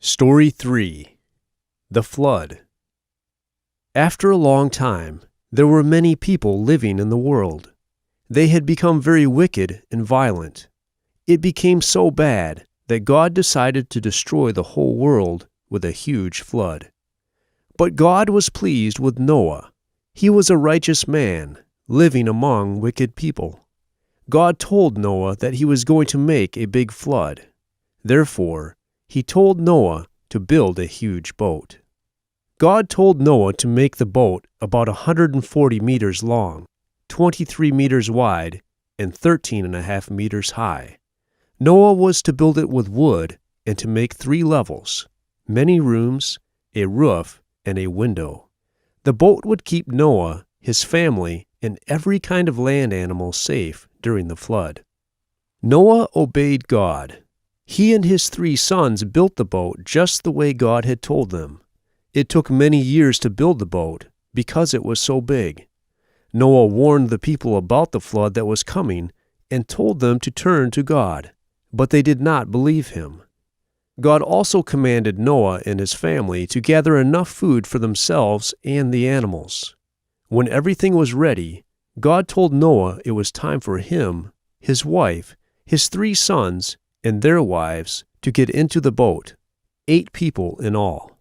Story 3. The Flood. After a long time, there were many people living in the world. They had become very wicked and violent. It became so bad that God decided to destroy the whole world with a huge flood. But God was pleased with Noah. He was a righteous man, living among wicked people. God told Noah that he was going to make a big flood. Therefore, he told Noah to build a huge boat. God told Noah to make the boat about 140 meters long, 23 meters wide, and 13.5 meters high. Noah was to build it with wood and to make 3 levels, many rooms, a roof, and a window. The boat would keep Noah, his family, and every kind of land animal safe during the flood. Noah obeyed God. He and his 3 sons built the boat just the way God had told them. It took many years to build the boat because it was so big. Noah warned the people about the flood that was coming and told them to turn to God, but they did not believe him. God also commanded Noah and his family to gather enough food for themselves and the animals. When everything was ready, God told Noah it was time for him, his wife, his 3 sons, and their wives to get into the boat, 8 people in all.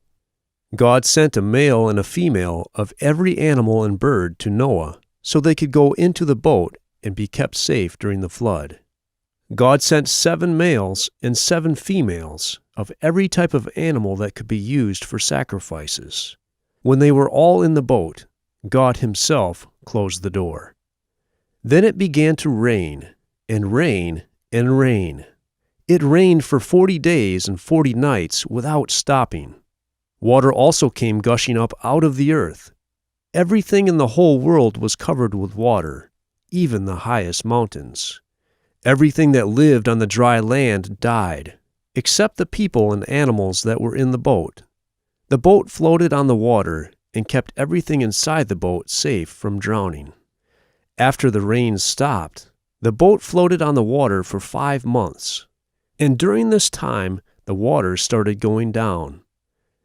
God sent a male and a female of every animal and bird to Noah so they could go into the boat and be kept safe during the flood. God sent 7 males and 7 females of every type of animal that could be used for sacrifices. When they were all in the boat, God himself closed the door. Then it began to rain, and rain, and rain. It rained for 40 days and 40 nights without stopping. Water also came gushing up out of the earth. Everything in the whole world was covered with water, even the highest mountains. Everything that lived on the dry land died, except the people and animals that were in the boat. The boat floated on the water and kept everything inside the boat safe from drowning. After the rain stopped, the boat floated on the water for 5 months. And during this time, the water started going down.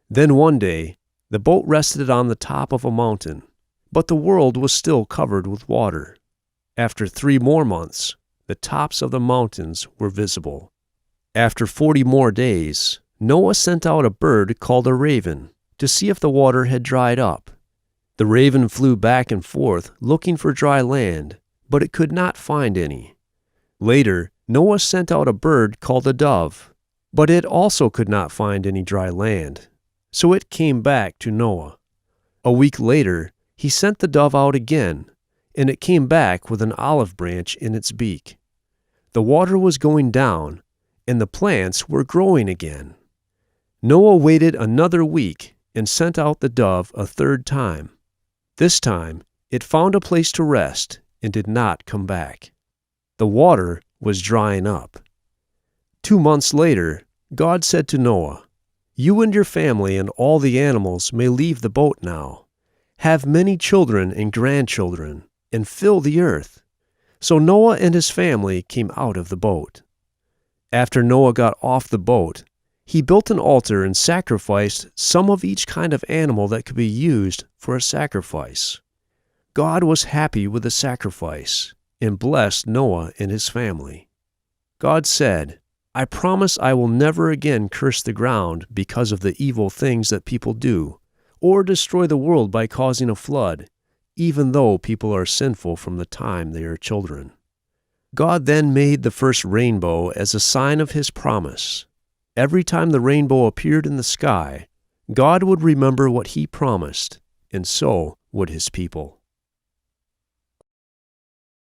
Then one day, the boat rested on the top of a mountain, but the world was still covered with water. After 3 more months, the tops of the mountains were visible. After 40 more days, Noah sent out a bird called a raven to see if the water had dried up. The raven flew back and forth looking for dry land, but it could not find any. Later, Noah sent out a bird called a dove, but it also could not find any dry land. So it came back to Noah. A week later, he sent the dove out again, and it came back with an olive branch in its beak. The water was going down, and the plants were growing again. Noah waited another week and sent out the dove a 3rd time. This time, it found a place to rest and did not come back. The water was drying up. 2 months later, God said to Noah, "You and your family and all the animals may leave the boat now. Have many children and grandchildren, and fill the earth." So Noah and his family came out of the boat. After Noah got off the boat, he built an altar and sacrificed some of each kind of animal that could be used for a sacrifice. God was happy with the sacrifice and blessed Noah and his family. God said, "I promise I will never again curse the ground because of the evil things that people do, or destroy the world by causing a flood, even though people are sinful from the time they are children." God then made the first rainbow as a sign of his promise. Every time the rainbow appeared in the sky, God would remember what he promised, and so would his people.